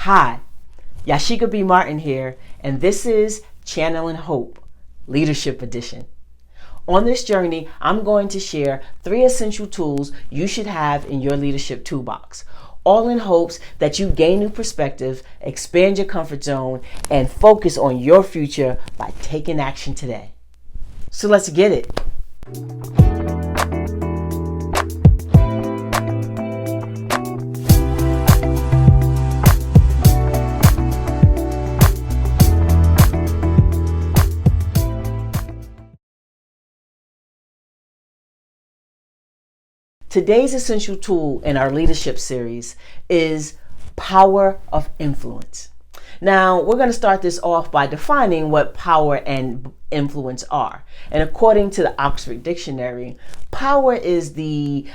Hi, Yashika B. Martin here, and this is Channeling Hope, Leadership Edition. On this journey, I'm going to share 3 essential tools you should have in your leadership toolbox, all in hopes that you gain new perspective, expand your comfort zone, and focus on your future by taking action today. So let's get it. Today's essential tool in our leadership series is power of influence. Now, we're going to start this off by defining what power and influence are. And according to the Oxford Dictionary, power is the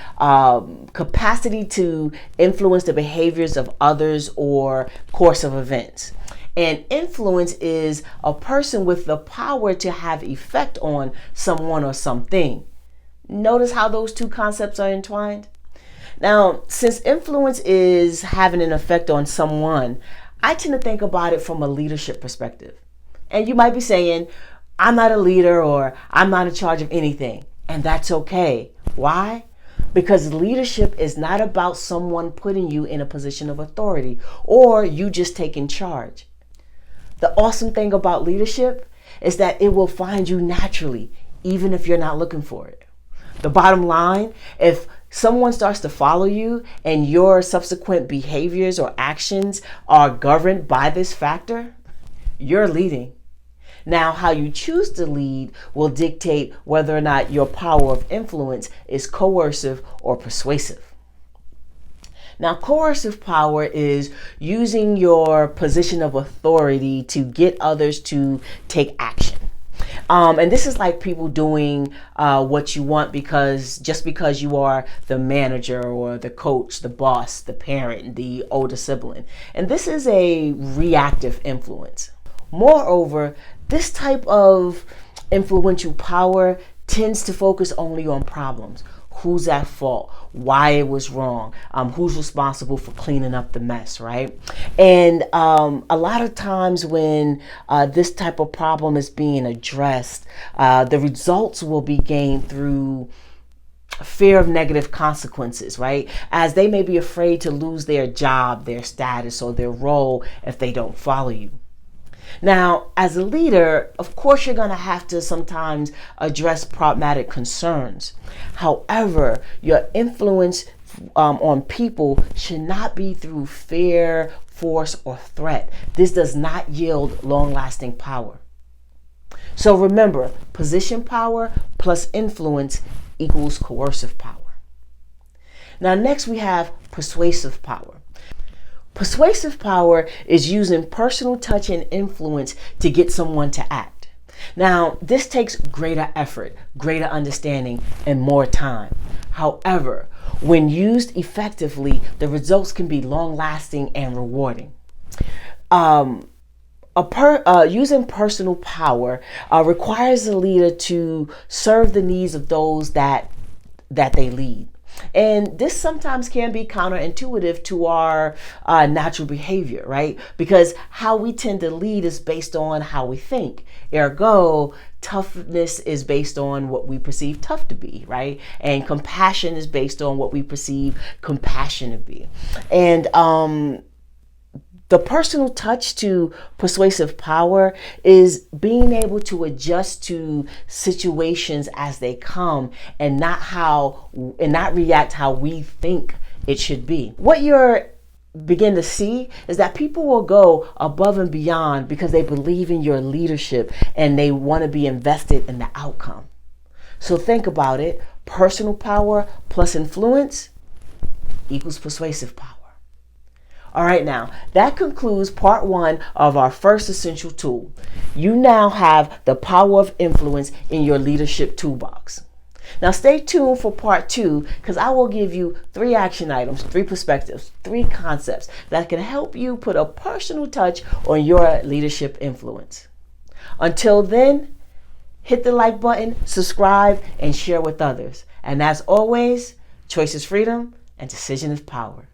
capacity to influence the behaviors of others or course of events. And influence is a person with the power to have effect on someone or something. Notice how those two concepts are entwined? Now, since influence is having an effect on someone, I tend to think about it from a leadership perspective. And you might be saying, I'm not a leader or I'm not in charge of anything. And that's okay. Why? Because leadership is not about someone putting you in a position of authority or you just taking charge. The awesome thing about leadership is that it will find you naturally, even if you're not looking for it. The bottom line, if someone starts to follow you and your subsequent behaviors or actions are governed by this factor, you're leading. Now, how you choose to lead will dictate whether or not your power of influence is coercive or persuasive. Now, coercive power is using your position of authority to get others to take action. And this is like people doing what you want because you are the manager or the coach, the boss, the parent, the older sibling. And this is a reactive influence. Moreover, this type of influential power tends to focus only on problems. Who's at fault? Why it was wrong? Who's responsible for cleaning up the mess, right? And a lot of times when this type of problem is being addressed, the results will be gained through fear of negative consequences, right? As they may be afraid to lose their job, their status, or their role if they don't follow you. Now, as a leader, of course, you're going to have to sometimes address problematic concerns. However, your influence on people should not be through fear, force, or threat. This does not yield long-lasting power. So remember, position power plus influence equals coercive power. Now, next we have persuasive power. Persuasive power is using personal touch and influence to get someone to act. Now, this takes greater effort, greater understanding, and more time. However, when used effectively, the results can be long-lasting and rewarding. Using personal power requires the leader to serve the needs of those that they lead. And this sometimes can be counterintuitive to our natural behavior, right? Because how we tend to lead is based on how we think. Ergo, toughness is based on what we perceive tough to be, right? And compassion is based on what we perceive compassion to be. And the personal touch to persuasive power is being able to adjust to situations as they come and not react how we think it should be. What you're begin to see is that people will go above and beyond because they believe in your leadership and they want to be invested in the outcome. So think about it. Personal power plus influence equals persuasive power. All right, now that concludes part 1 of our first essential tool. You now have the power of influence in your leadership toolbox. Now stay tuned for part 2 because I will give you 3 action items, 3 perspectives, 3 concepts that can help you put a personal touch on your leadership influence. Until then, hit the like button, subscribe, and share with others. And as always, choice is freedom and decision is power.